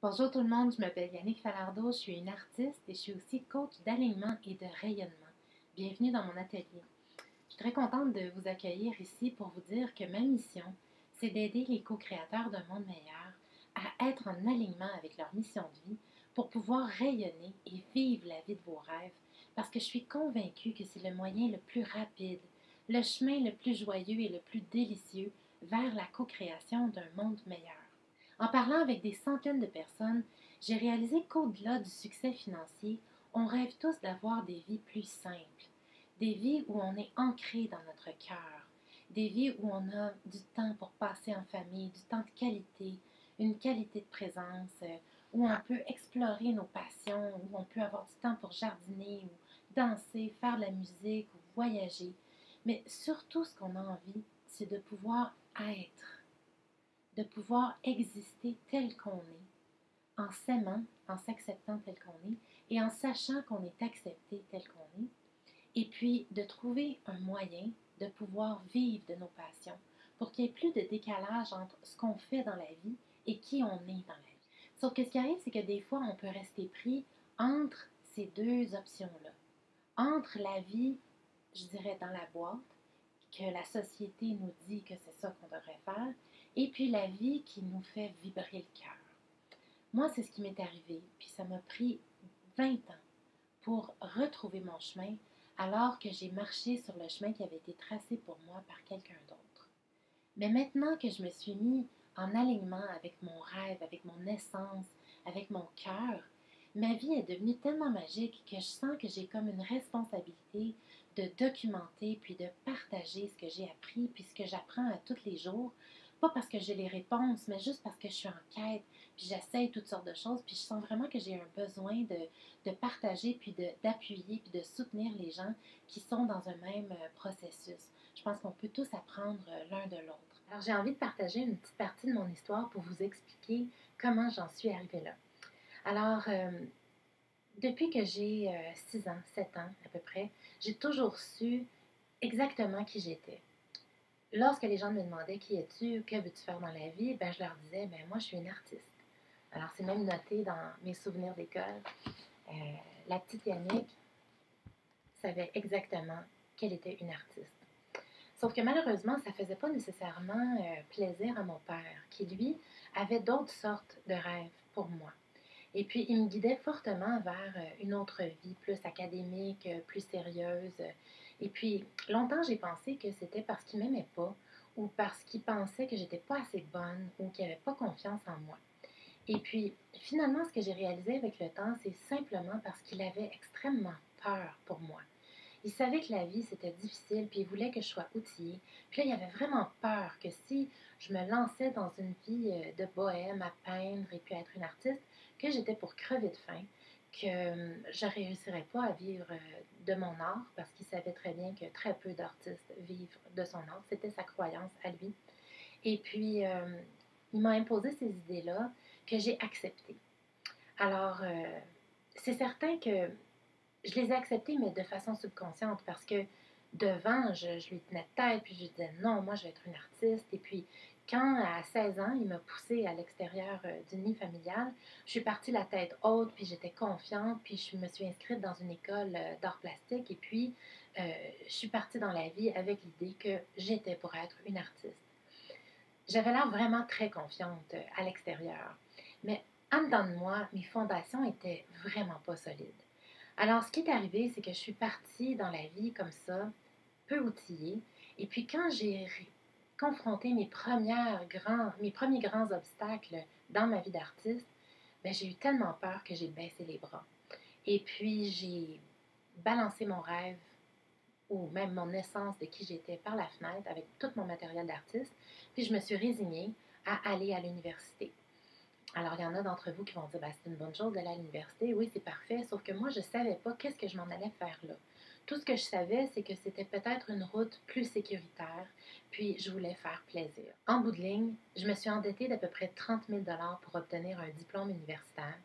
Bonjour tout le monde, je m'appelle Yannick Falardeau, je suis une artiste et je suis aussi coach d'alignement et de rayonnement. Bienvenue dans mon atelier. Je suis très contente de vous accueillir ici pour vous dire que ma mission, c'est d'aider les co-créateurs d'un monde meilleur à être en alignement avec leur mission de vie pour pouvoir rayonner et vivre la vie de vos rêves parce que je suis convaincue que c'est le moyen le plus rapide, le chemin le plus joyeux et le plus délicieux vers la co-création d'un monde meilleur. En parlant avec des centaines de personnes, j'ai réalisé qu'au-delà du succès financier, on rêve tous d'avoir des vies plus simples, des vies où on est ancré dans notre cœur, des vies où on a du temps pour passer en famille, du temps de qualité, une qualité de présence, où on peut explorer nos passions, où on peut avoir du temps pour jardiner ou danser, faire de la musique ou voyager. Mais surtout, ce qu'on a envie, c'est de pouvoir être, de pouvoir exister tel qu'on est, en s'aimant, en s'acceptant tel qu'on est, et en sachant qu'on est accepté tel qu'on est, et puis de trouver un moyen de pouvoir vivre de nos passions, pour qu'il n'y ait plus de décalage entre ce qu'on fait dans la vie et qui on est dans la vie. Sauf que ce qui arrive, c'est que des fois, on peut rester pris entre ces deux options-là, entre la vie, je dirais, dans la boîte, que la société nous dit que c'est ça qu'on devrait faire, et puis la vie qui nous fait vibrer le cœur. Moi, c'est ce qui m'est arrivé, puis ça m'a pris 20 ans pour retrouver mon chemin, alors que j'ai marché sur le chemin qui avait été tracé pour moi par quelqu'un d'autre. Mais maintenant que je me suis mis en alignement avec mon rêve, avec mon essence, avec mon cœur, ma vie est devenue tellement magique que je sens que j'ai comme une responsabilité de documenter puis de partager ce que j'ai appris puis ce que j'apprends à tous les jours. Pas parce que j'ai les réponses, mais juste parce que je suis en quête, puis j'essaye toutes sortes de choses, puis je sens vraiment que j'ai un besoin de partager, puis d'appuyer, puis de soutenir les gens qui sont dans un même processus. Je pense qu'on peut tous apprendre l'un de l'autre. Alors j'ai envie de partager une petite partie de mon histoire pour vous expliquer comment j'en suis arrivée là. Alors, depuis que j'ai 6 ans, 7 ans à peu près, j'ai toujours su exactement qui j'étais. Lorsque les gens me demandaient qui es-tu, que veux-tu faire dans la vie, ben, je leur disais, ben, moi je suis une artiste. Alors c'est même noté dans mes souvenirs d'école. Euh, la petite Yannick savait exactement qu'elle était une artiste. Sauf que malheureusement, ça ne faisait pas nécessairement plaisir à mon père, qui lui avait d'autres sortes de rêves pour moi. Et puis, il me guidait fortement vers une autre vie, plus académique, plus sérieuse. Et puis, longtemps, j'ai pensé que c'était parce qu'il m'aimait pas ou parce qu'il pensait que j'étais pas assez bonne ou qu'il n'avait pas confiance en moi. Et puis, finalement, ce que j'ai réalisé avec le temps, c'est simplement parce qu'il avait extrêmement peur pour moi. Il savait que la vie, c'était difficile, puis il voulait que je sois outillée. Puis là, il avait vraiment peur que si je me lançais dans une vie de bohème, à peindre et puis à être une artiste, que j'étais pour crever de faim, que je ne réussirais pas à vivre de mon art, parce qu'il savait très bien que très peu d'artistes vivent de son art. C'était sa croyance à lui. Et puis, il m'a imposé ces idées-là que j'ai acceptées. Alors, c'est certain que je les ai acceptées, mais de façon subconsciente, parce que devant, je lui tenais tête, puis je lui disais non, moi je vais être une artiste. Et puis, quand à 16 ans, il m'a poussée à l'extérieur du nid familial, je suis partie la tête haute, puis j'étais confiante, puis je me suis inscrite dans une école d'art plastique, et puis je suis partie dans la vie avec l'idée que j'étais pour être une artiste. J'avais l'air vraiment très confiante à l'extérieur, mais en dedans de moi, mes fondations étaient vraiment pas solides. Alors, ce qui est arrivé, c'est que je suis partie dans la vie comme ça, peu outillée. Et puis, quand j'ai confronté mes premiers grands obstacles dans ma vie d'artiste, ben, j'ai eu tellement peur que j'ai baissé les bras. Et puis, j'ai balancé mon rêve ou même mon essence de qui j'étais par la fenêtre avec tout mon matériel d'artiste. Puis, je me suis résignée à aller à l'université. Alors, il y en a d'entre vous qui vont dire, ben, c'est une bonne chose d'aller à l'université. Oui, c'est parfait. Sauf que moi, je ne savais pas qu'est-ce que je m'en allais faire là. Tout ce que je savais, c'est que c'était peut-être une route plus sécuritaire, puis je voulais faire plaisir. En bout de ligne, je me suis endettée d'à peu près 30 000 pour obtenir un diplôme universitaire.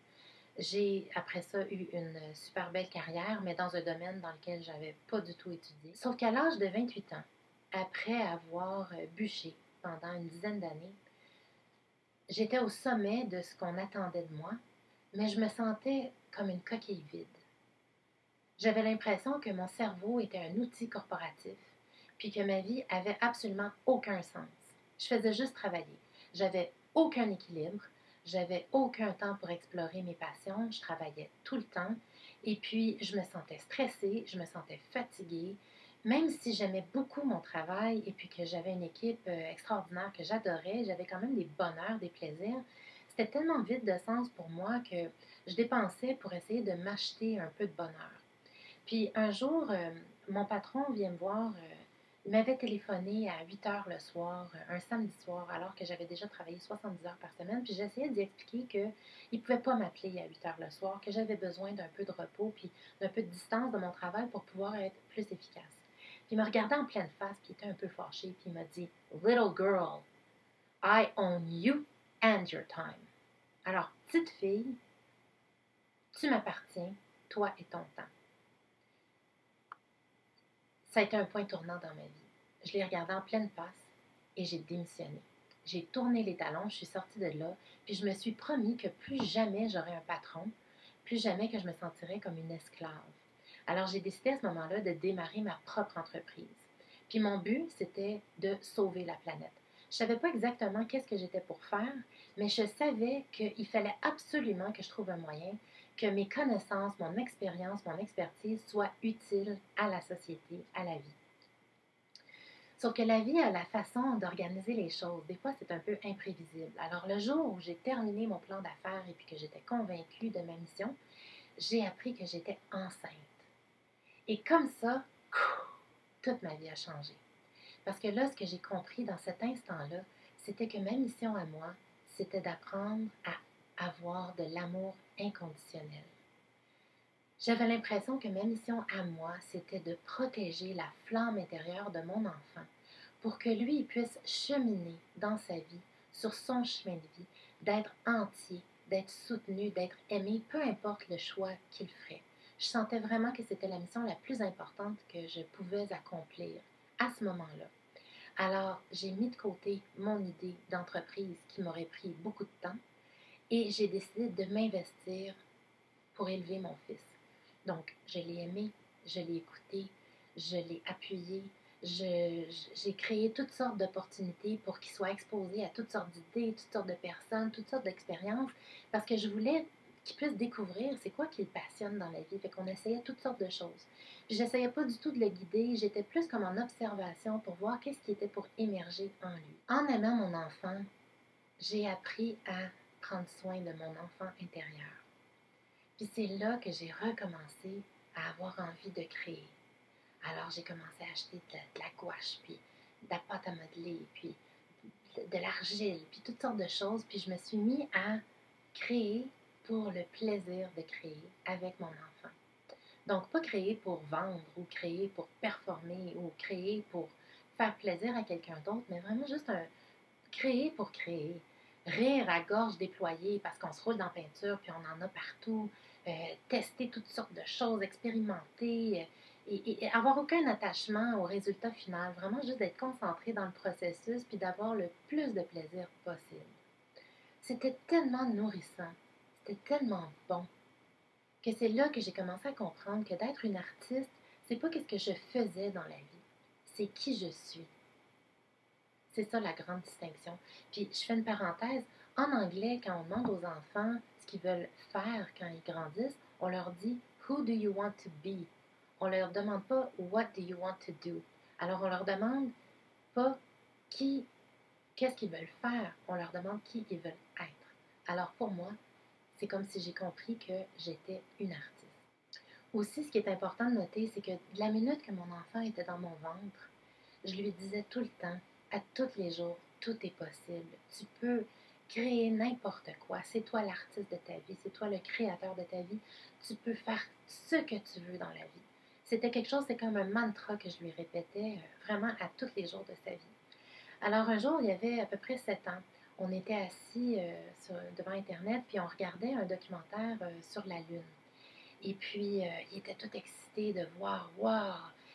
J'ai, après ça, eu une super belle carrière, mais dans un domaine dans lequel je n'avais pas du tout étudié. Sauf qu'à l'âge de 28 ans, après avoir bûché pendant une dizaine d'années, J'étais au sommet de ce qu'on attendait de moi, mais je me sentais comme une coquille vide. J'avais l'impression que mon cerveau était un outil corporatif, puis que ma vie avait absolument aucun sens. Je faisais juste travailler. J'avais aucun équilibre, j'avais aucun temps pour explorer mes passions, je travaillais tout le temps, et puis je me sentais stressée, je me sentais fatiguée, même si j'aimais beaucoup mon travail et puis que j'avais une équipe extraordinaire que j'adorais, j'avais quand même des bonheurs, des plaisirs. C'était tellement vide de sens pour moi que je dépensais pour essayer de m'acheter un peu de bonheur. Puis un jour, mon patron vient me voir. Il m'avait téléphoné à 8 heures le soir, un samedi soir, alors que j'avais déjà travaillé 70 heures par semaine. Puis j'essayais d'y expliquer qu'il ne pouvait pas m'appeler à 8 heures le soir, que j'avais besoin d'un peu de repos, puis d'un peu de distance de mon travail pour pouvoir être plus efficace. Puis il me regardait en pleine face, puis il était un peu fâché, puis il m'a dit Little girl, I own you and your time. Alors, petite fille, tu m'appartiens, toi et ton temps. Ça a été un point tournant dans ma vie. Je l'ai regardé en pleine face et j'ai démissionné. J'ai tourné les talons, je suis sortie de là, puis je me suis promis que plus jamais j'aurais un patron, plus jamais que je me sentirais comme une esclave. Alors j'ai décidé à ce moment-là de démarrer ma propre entreprise. Puis mon but, c'était de sauver la planète. Je ne savais pas exactement qu'est-ce que j'étais pour faire, mais je savais qu'il fallait absolument que je trouve un moyen que mes connaissances, mon expérience, mon expertise soient utiles à la société, à la vie. Sauf que la vie a la façon d'organiser les choses. Des fois, c'est un peu imprévisible. Alors, le jour où j'ai terminé mon plan d'affaires et puis que j'étais convaincue de ma mission, j'ai appris que j'étais enceinte. Et comme ça, toute ma vie a changé. Parce que là, ce que j'ai compris dans cet instant-là, c'était que ma mission à moi, c'était d'apprendre à avoir de l'amour inconditionnel. J'avais l'impression que ma mission à moi, c'était de protéger la flamme intérieure de mon enfant pour que lui il puisse cheminer dans sa vie, sur son chemin de vie, d'être entier, d'être soutenu, d'être aimé, peu importe le choix qu'il ferait. Je sentais vraiment que c'était la mission la plus importante que je pouvais accomplir à ce moment-là. Alors, j'ai mis de côté mon idée d'entreprise qui m'aurait pris beaucoup de temps et j'ai décidé de m'investir pour élever mon fils. Donc, je l'ai aimé, je l'ai écouté, je l'ai appuyé, j'ai créé toutes sortes d'opportunités pour qu'il soit exposé à toutes sortes d'idées, toutes sortes de personnes, toutes sortes d'expériences, parce que je voulais qu'il puisse découvrir c'est quoi qui le passionne dans la vie. Fait qu'on essayait toutes sortes de choses. Puis j'essayais pas du tout de le guider, j'étais plus comme en observation pour voir qu'est-ce qui était pour émerger en lui. En aimant mon enfant, j'ai appris à prendre soin de mon enfant intérieur. Puis c'est là que j'ai recommencé à avoir envie de créer. Alors j'ai commencé à acheter de la gouache, puis de la pâte à modeler, puis de l'argile, puis toutes sortes de choses. Puis je me suis mis à créer pour le plaisir de créer avec mon enfant. Donc pas créer pour vendre ou créer pour performer ou créer pour faire plaisir à quelqu'un d'autre, mais vraiment juste créer pour créer. Rire à gorge déployée parce qu'on se roule dans la peinture puis on en a partout. Tester toutes sortes de choses, expérimenter et avoir aucun attachement au résultat final. Vraiment juste d'être concentré dans le processus puis d'avoir le plus de plaisir possible. C'était tellement nourrissant, c'était tellement bon que c'est là que j'ai commencé à comprendre que d'être une artiste, c'est pas qu'est-ce que je faisais dans la vie, c'est qui je suis. C'est ça la grande distinction. Puis je fais une parenthèse. En anglais, quand on demande aux enfants ce qu'ils veulent faire quand ils grandissent, on leur dit Who do you want to be? On leur demande pas What do you want to do? Alors on leur demande pas qu'est-ce qu'ils veulent faire, on leur demande qui ils veulent être. Alors pour moi, c'est comme si j'ai compris que j'étais une artiste. Aussi, ce qui est important de noter, c'est que de la minute que mon enfant était dans mon ventre, je lui disais tout le temps, à tous les jours, tout est possible. Tu peux créer n'importe quoi. C'est toi l'artiste de ta vie, c'est toi le créateur de ta vie. Tu peux faire ce que tu veux dans la vie. C'était quelque chose, c'est comme un mantra que je lui répétais vraiment à tous les jours de sa vie. Alors un jour, il y avait à peu près 7 ans, on était assis devant Internet, puis on regardait un documentaire sur la Lune. Et puis, il était tout excité de voir, waouh,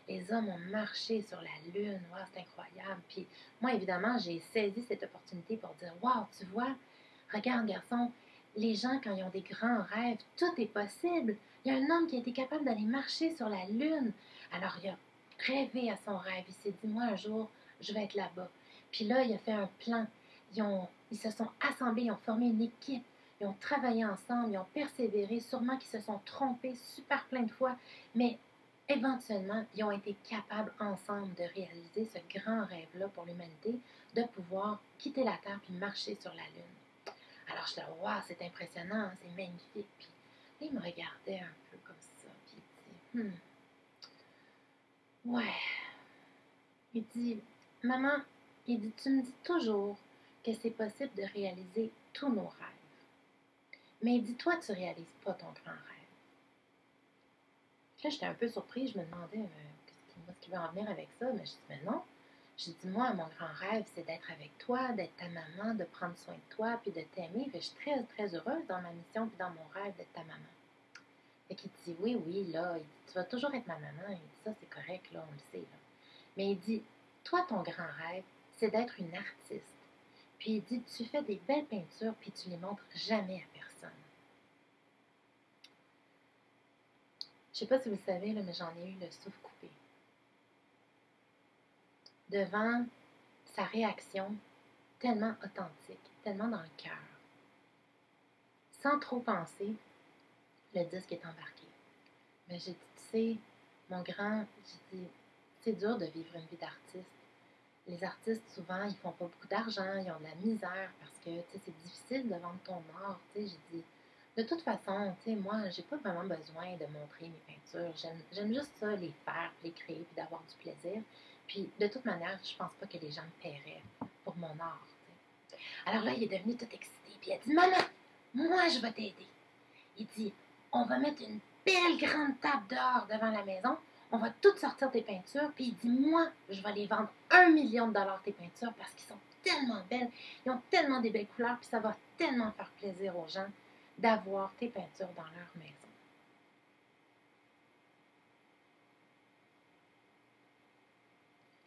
les hommes ont marché sur la Lune, waouh, c'est incroyable. Puis moi, évidemment, j'ai saisi cette opportunité pour dire, waouh, tu vois, Regarde, garçon, les gens, quand ils ont des grands rêves, tout est possible. Il y a un homme qui a été capable d'aller marcher sur la Lune. Alors, il a rêvé à son rêve. Il s'est dit, moi, un jour, je vais être là-bas. Puis là, il a fait un plan. Ils se sont assemblés, ils ont formé une équipe. Ils ont travaillé ensemble, ils ont persévéré. Sûrement qu'ils se sont trompés super plein de fois. Mais éventuellement, ils ont été capables ensemble de réaliser ce grand rêve-là pour l'humanité, de pouvoir quitter la Terre puis marcher sur la Lune. Alors, je disais, waouh, c'est impressionnant, c'est magnifique. Puis là, il me regardait un peu comme ça, puis il dit, ouais. Il dit, maman, il dit, tu me dis toujours que c'est possible de réaliser tous nos rêves. Mais il dit, toi, tu ne réalises pas ton grand rêve. Là, j'étais un peu surprise, je me demandais, qu'est-ce qu'il veut en venir avec ça? Mais je dis, mais non. J'ai dit, moi, mon grand rêve, c'est d'être avec toi, d'être ta maman, de prendre soin de toi, puis de t'aimer. Je suis très, très heureuse dans ma mission, puis dans mon rêve d'être ta maman. Fait qu'il dit, oui, oui, là, il dit, tu vas toujours être ma maman. Il dit, ça, c'est correct, là, on le sait, là. Mais il dit, toi, ton grand rêve, c'est d'être une artiste. Puis il dit, tu fais des belles peintures, puis tu les montres jamais à personne. Je sais pas si vous le savez, là, mais j'en ai eu le souffle coupé. Devant sa réaction tellement authentique, tellement dans le cœur. Sans trop penser, le disque est embarqué. Mais j'ai dit, tu sais, mon grand, j'ai dit, c'est dur de vivre une vie d'artiste. Les artistes, souvent, ils font pas beaucoup d'argent, ils ont de la misère parce que, tu sais, c'est difficile de vendre ton art. Tu sais, j'ai dit, de toute façon, tu sais, moi, j'ai pas vraiment besoin de montrer mes peintures. J'aime juste ça, les faire, les créer, puis d'avoir du plaisir. Puis, de toute manière, je pense pas que les gens me paieraient pour mon art. Tu sais. Alors là, il est devenu tout excité, puis il a dit, maman, moi, je vais t'aider. Il dit, on va mettre une belle grande table dehors devant la maison. On va toutes sortir tes peintures. Puis il dit, moi, je vais les vendre 1 million de dollars tes peintures parce qu'ils sont tellement belles. Ils ont tellement des belles couleurs. Puis ça va tellement faire plaisir aux gens d'avoir tes peintures dans leur maison.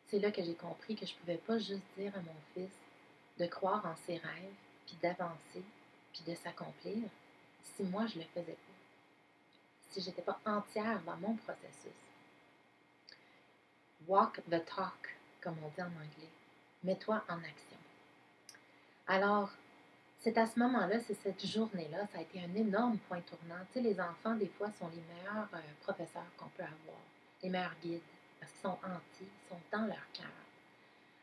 C'est là que j'ai compris que je ne pouvais pas juste dire à mon fils de croire en ses rêves, puis d'avancer, puis de s'accomplir, si moi je ne le faisais pas, si je n'étais pas entière dans mon processus. Walk the talk, comme on dit en anglais. Mets-toi en action. Alors, c'est à ce moment-là, c'est cette journée-là, ça a été un énorme point tournant. Tu sais, les enfants, des fois, sont les meilleurs professeurs qu'on peut avoir, les meilleurs guides, parce qu'ils sont entiers, ils sont dans leur cœur.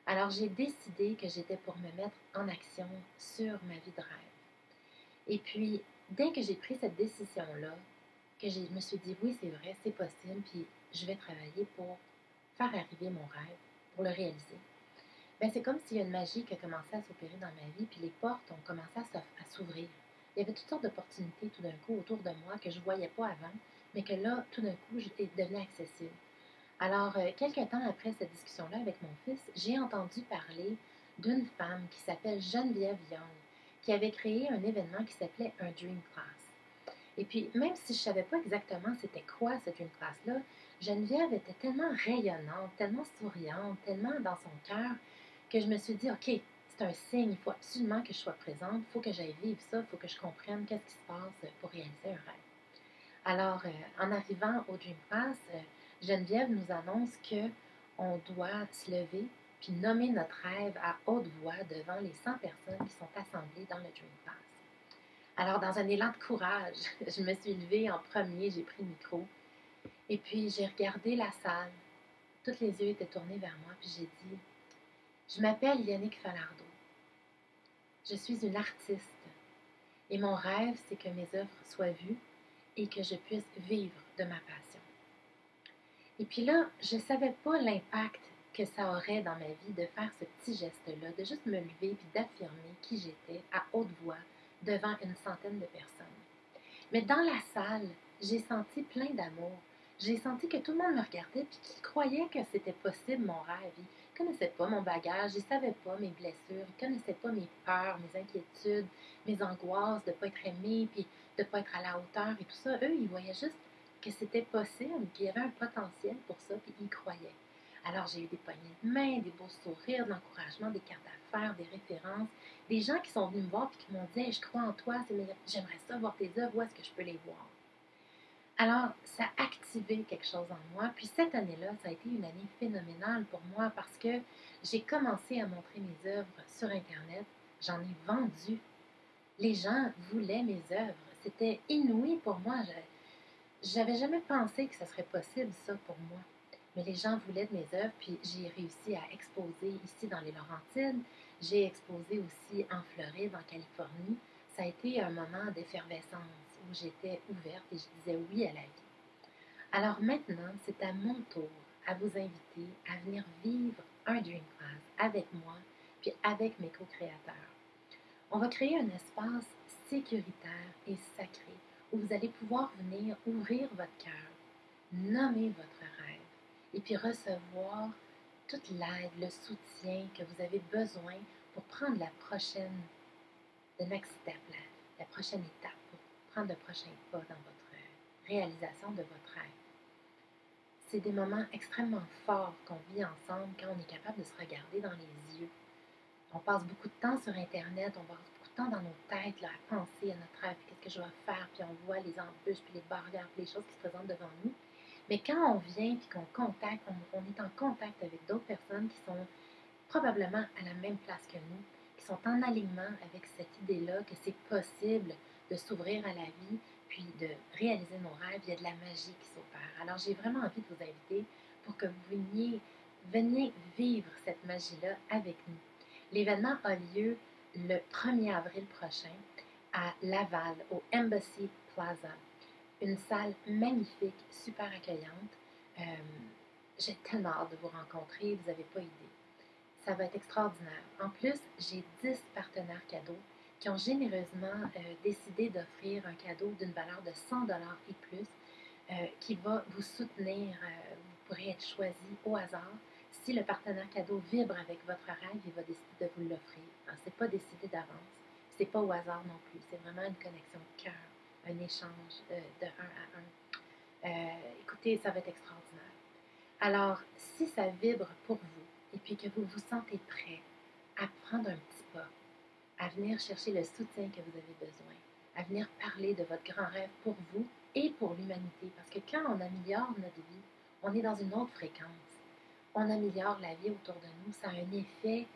Alors, j'ai décidé que j'étais pour me mettre en action sur ma vie de rêve. Et puis, dès que j'ai pris cette décision-là, que je me suis dit, oui, c'est vrai, c'est possible, puis je vais travailler pour faire arriver mon rêve, pour le réaliser. Ben, c'est comme s'il y a une magie qui a commencé à s'opérer dans ma vie, puis les portes ont commencé à s'ouvrir. Il y avait toutes sortes d'opportunités tout d'un coup autour de moi que je ne voyais pas avant, mais que là, tout d'un coup, j'étais devenue accessible. Alors, quelques temps après cette discussion-là avec mon fils, j'ai entendu parler d'une femme qui s'appelle Geneviève Young, qui avait créé un événement qui s'appelait un Dream Class. Et puis, même si je ne savais pas exactement c'était quoi cette Dream Class-là, Geneviève était tellement rayonnante, tellement souriante, tellement dans son cœur, que je me suis dit, OK, c'est un signe, il faut absolument que je sois présente, il faut que j'aille vivre ça, il faut que je comprenne qu'est-ce qui se passe pour réaliser un rêve. Alors, en arrivant au Dream Class, Geneviève nous annonce qu'on doit se lever puis nommer notre rêve à haute voix devant les 100 personnes qui sont assemblées dans le Dream Class. Alors, dans un élan de courage, je me suis levée en premier, j'ai pris le micro, et puis j'ai regardé la salle. Tous les yeux étaient tournés vers moi, puis j'ai dit, je m'appelle Yannick Falardeau. Je suis une artiste, et mon rêve, c'est que mes œuvres soient vues et que je puisse vivre de ma passion. Et puis là, je ne savais pas l'impact que ça aurait dans ma vie de faire ce petit geste-là, de juste me lever puis d'affirmer qui j'étais à haute voix devant une centaine de personnes. Mais dans la salle, j'ai senti plein d'amour. J'ai senti que tout le monde me regardait puis qu'ils croyaient que c'était possible mon rêve. Ils ne connaissaient pas mon bagage, ils ne savaient pas mes blessures, ils ne connaissaient pas mes peurs, mes inquiétudes, mes angoisses de ne pas être aimée puis de ne pas être à la hauteur et tout ça. Eux, ils voyaient juste que c'était possible, qu'il y avait un potentiel pour ça, puis ils y croyaient. Alors, j'ai eu des poignées de main, des beaux sourires, de l'encouragement, des cartes d'affaires, des références, des gens qui sont venus me voir et qui m'ont dit hey, je crois en toi, j'aimerais ça voir tes œuvres, où est-ce que je peux les voir? Alors, ça a activé quelque chose en moi. Puis cette année-là, ça a été une année phénoménale pour moi parce que j'ai commencé à montrer mes œuvres sur Internet. J'en ai vendu. Les gens voulaient mes œuvres. C'était inouï pour moi. J'avais jamais pensé que ce serait possible, ça, pour moi. Mais les gens voulaient de mes œuvres, puis j'ai réussi à exposer ici dans les Laurentides. J'ai exposé aussi en Floride, en Californie. Ça a été un moment d'effervescence où j'étais ouverte et je disais oui à la vie. Alors maintenant, c'est à mon tour à vous inviter à venir vivre un Dream Class avec moi, puis avec mes co-créateurs. On va créer un espace sécuritaire et sacré où vous allez pouvoir venir ouvrir votre cœur, nommer votre rêve et puis recevoir toute l'aide, le soutien que vous avez besoin pour prendre la prochaine, the next step, la prochaine étape, pour prendre le prochain pas dans votre réalisation de votre rêve. C'est des moments extrêmement forts qu'on vit ensemble quand on est capable de se regarder dans les yeux. On passe beaucoup de temps sur Internet, on passe beaucoup de temps dans nos têtes là, à penser à notre rêve, qu'est-ce que je vais faire, puis on voit les embûches, puis les barrières, puis les choses qui se présentent devant nous. Mais quand on vient, puis qu'on contacte, on est en contact avec d'autres personnes qui sont probablement à la même place que nous, qui sont en alignement avec cette idée-là que c'est possible de s'ouvrir à la vie, puis de réaliser nos rêves, il y a de la magie qui s'opère. Alors j'ai vraiment envie de vous inviter pour que vous veniez vivre cette magie-là avec nous. L'événement a lieu le 1er avril prochain à Laval, au Embassy Plaza. Une salle magnifique, super accueillante. Euh, j'ai tellement hâte de vous rencontrer, vous n'avez pas idée. Ça va être extraordinaire. En plus, j'ai 10 partenaires cadeaux qui ont généreusement décidé d'offrir un cadeau d'une valeur de 100 et plus qui va vous soutenir. Vous pourrez être choisi au hasard. Si le partenaire cadeau vibre avec votre rêve, il va décider de vous l'offrir. Ce n'est pas décidé d'avance. Ce n'est pas au hasard non plus. C'est vraiment une connexion de cœur, un échange de un à un. Écoutez, ça va être extraordinaire. Alors, si ça vibre pour vous et puis que vous vous sentez prêt à prendre un petit pas, à venir chercher le soutien que vous avez besoin, à venir parler de votre grand rêve pour vous et pour l'humanité. Parce que quand on améliore notre vie, on est dans une autre fréquence. On améliore la vie autour de nous. Ça a un effet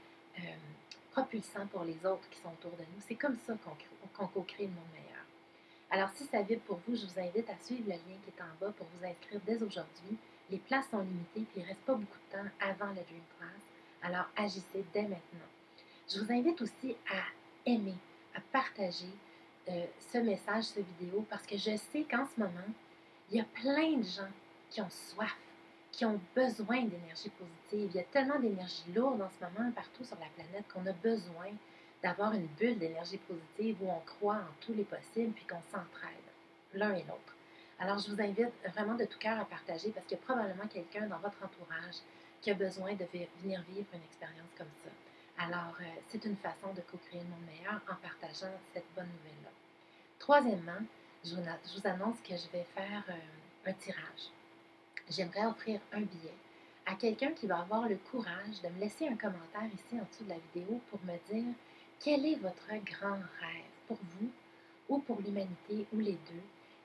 propulsant pour les autres qui sont autour de nous. C'est comme ça qu'on co-crée le monde meilleur. Alors, si ça vibre pour vous, je vous invite à suivre le lien qui est en bas pour vous inscrire dès aujourd'hui. Les places sont limitées, puis il ne reste pas beaucoup de temps avant le Dream Class. Alors, agissez dès maintenant. Je vous invite aussi à aimer, à partager ce message, cette vidéo, parce que je sais qu'en ce moment, il y a plein de gens qui ont soif, qui ont besoin d'énergie positive. Il y a tellement d'énergie lourde en ce moment partout sur la planète qu'on a besoin d'avoir une bulle d'énergie positive où on croit en tous les possibles puis qu'on s'entraide l'un et l'autre. Alors, je vous invite vraiment de tout cœur à partager parce qu'il y a probablement quelqu'un dans votre entourage qui a besoin de venir vivre une expérience comme ça. Alors, c'est une façon de co-créer le monde meilleur en partageant cette bonne nouvelle-là. Troisièmement, je vous annonce que je vais faire un tirage. J'aimerais offrir un billet à quelqu'un qui va avoir le courage de me laisser un commentaire ici en dessous de la vidéo pour me dire quel est votre grand rêve pour vous ou pour l'humanité ou les deux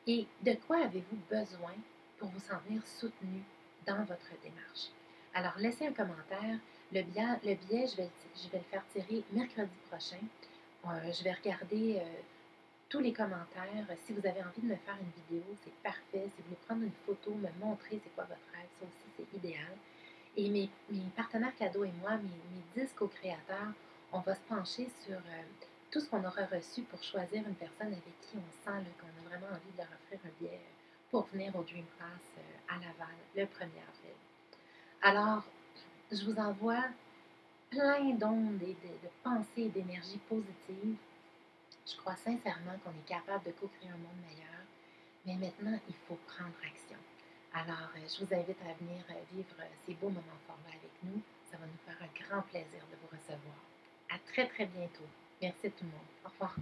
et de quoi avez-vous besoin pour vous sentir soutenu dans votre démarche. Alors, laissez un commentaire. Le billet je vais le faire tirer mercredi prochain. Je vais regarder tous les commentaires. Si vous avez envie de me faire une vidéo, c'est parfait. Si vous voulez prendre une photo, me montrer c'est quoi votre rêve, ça aussi, c'est idéal. Et mes partenaires cadeaux et moi, mes 10 co-créateurs, on va se pencher sur tout ce qu'on aura reçu pour choisir une personne avec qui on sent qu'on a vraiment envie de leur offrir un billet pour venir au Dream Class à Laval le 1er avril. Alors, je vous envoie plein d'ondes et de pensées et d'énergie positive. Je crois sincèrement qu'on est capable de co-créer un monde meilleur, mais maintenant, il faut prendre action. Alors, je vous invite à venir vivre ces beaux moments forts avec nous. Ça va nous faire un grand plaisir de vous recevoir. À très, très bientôt. Merci tout le monde. Au revoir.